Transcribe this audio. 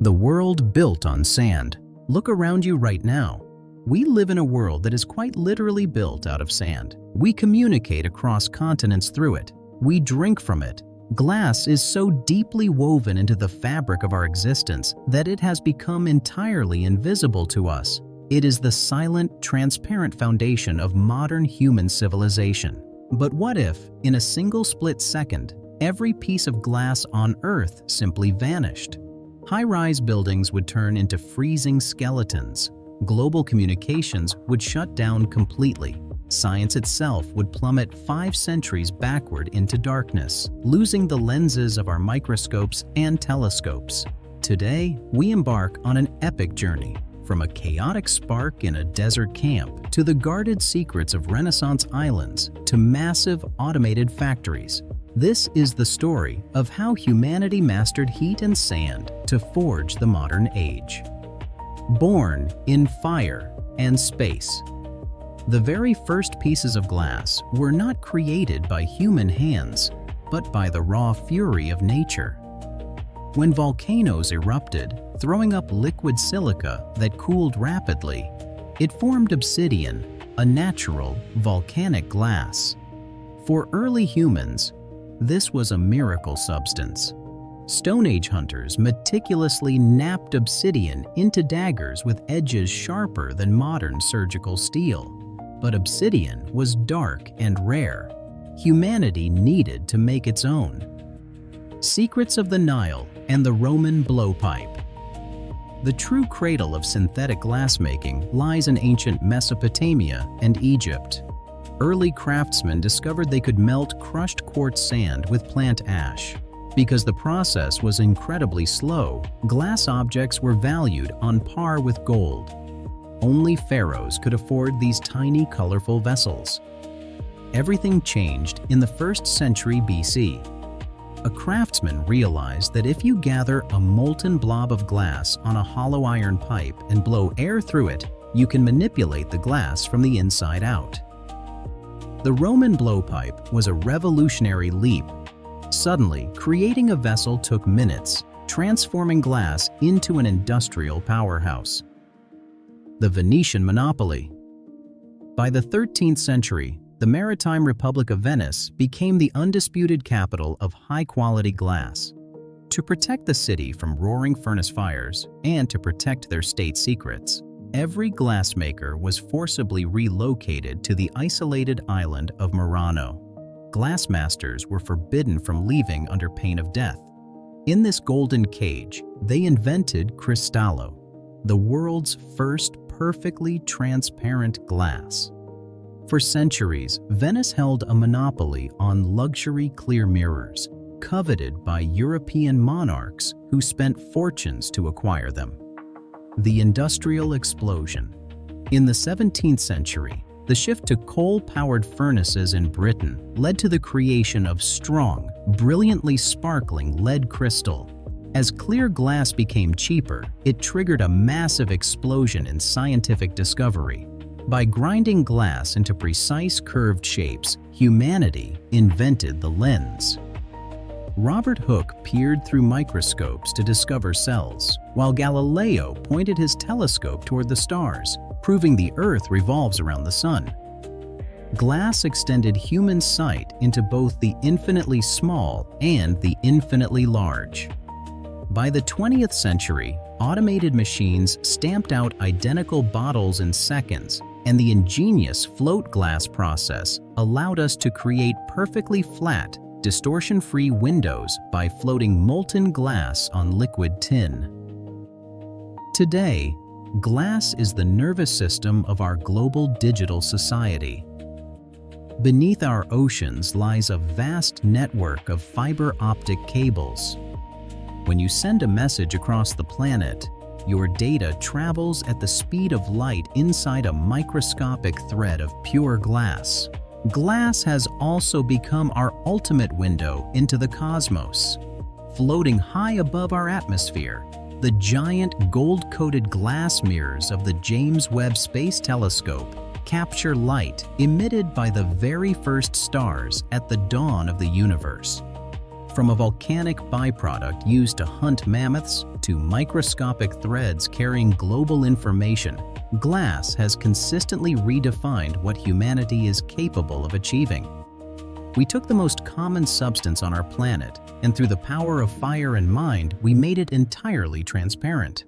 The world built on sand. Look around you right now. We live in a world that is quite literally built out of sand. We communicate across continents through it. We drink from it. Glass is so deeply woven into the fabric of our existence that it has become entirely invisible to us. It is the silent, transparent foundation of modern human civilization. But what if, in a single split second, every piece of glass on Earth simply vanished? High-rise buildings would turn into freezing skeletons. Global communications would shut down completely. Science itself would plummet 5 centuries backward into darkness, losing the lenses of our microscopes and telescopes. Today, we embark on an epic journey, from a chaotic spark in a desert camp to the guarded secrets of Renaissance islands to massive automated factories. This is the story of how humanity mastered heat and sand to forge the modern age. Born in fire and space. The very first pieces of glass were not created by human hands, but by the raw fury of nature. When volcanoes erupted, throwing up liquid silica that cooled rapidly, it formed obsidian, a natural, volcanic glass. For early humans, this was a miracle substance. Stone Age hunters meticulously knapped obsidian into daggers with edges sharper than modern surgical steel. But obsidian was dark and rare. Humanity needed to make its own. Secrets of the Nile and the Roman blowpipe. The true cradle of synthetic glassmaking lies in ancient Mesopotamia and Egypt. Early craftsmen discovered they could melt crushed quartz sand with plant ash. Because the process was incredibly slow, glass objects were valued on par with gold. Only pharaohs could afford these tiny, colorful vessels. Everything changed in the 1st century BC. A craftsman realized that if you gather a molten blob of glass on a hollow iron pipe and blow air through it, you can manipulate the glass from the inside out. The Roman blowpipe was a revolutionary leap. Suddenly, creating a vessel took minutes, transforming glass into an industrial powerhouse. The Venetian monopoly. By the 13th century, the maritime Republic of Venice became the undisputed capital of high-quality glass. To protect the city from roaring furnace fires and to protect their state secrets, every glassmaker was forcibly relocated to the isolated island of Murano. Glassmasters were forbidden from leaving under pain of death. In this golden cage, they invented Cristallo, the world's first perfectly transparent glass. For centuries, Venice held a monopoly on luxury clear mirrors, coveted by European monarchs who spent fortunes to acquire them. The industrial explosion. In the 17th century, the shift to coal-powered furnaces in Britain led to the creation of strong, brilliantly sparkling lead crystal. As clear glass became cheaper, it triggered a massive explosion in scientific discovery. By grinding glass into precise curved shapes, humanity invented the lens. Robert Hooke peered through microscopes to discover cells, while Galileo pointed his telescope toward the stars, proving the Earth revolves around the sun. Glass extended human sight into both the infinitely small and the infinitely large. By the 20th century, automated machines stamped out identical bottles in seconds, and the ingenious float glass process allowed us to create perfectly flat, distortion-free windows by floating molten glass on liquid tin. Today, glass is the nervous system of our global digital society. Beneath our oceans lies a vast network of fiber optic cables. When you send a message across the planet, your data travels at the speed of light inside a microscopic thread of pure glass. Glass has also become our ultimate window into the cosmos. Floating high above our atmosphere, the giant gold-coated glass mirrors of the James Webb Space Telescope capture light emitted by the very first stars at the dawn of the universe. From a volcanic byproduct used to hunt mammoths to microscopic threads carrying global information, glass has consistently redefined what humanity is capable of achieving. We took the most common substance on our planet, and through the power of fire and mind, we made it entirely transparent.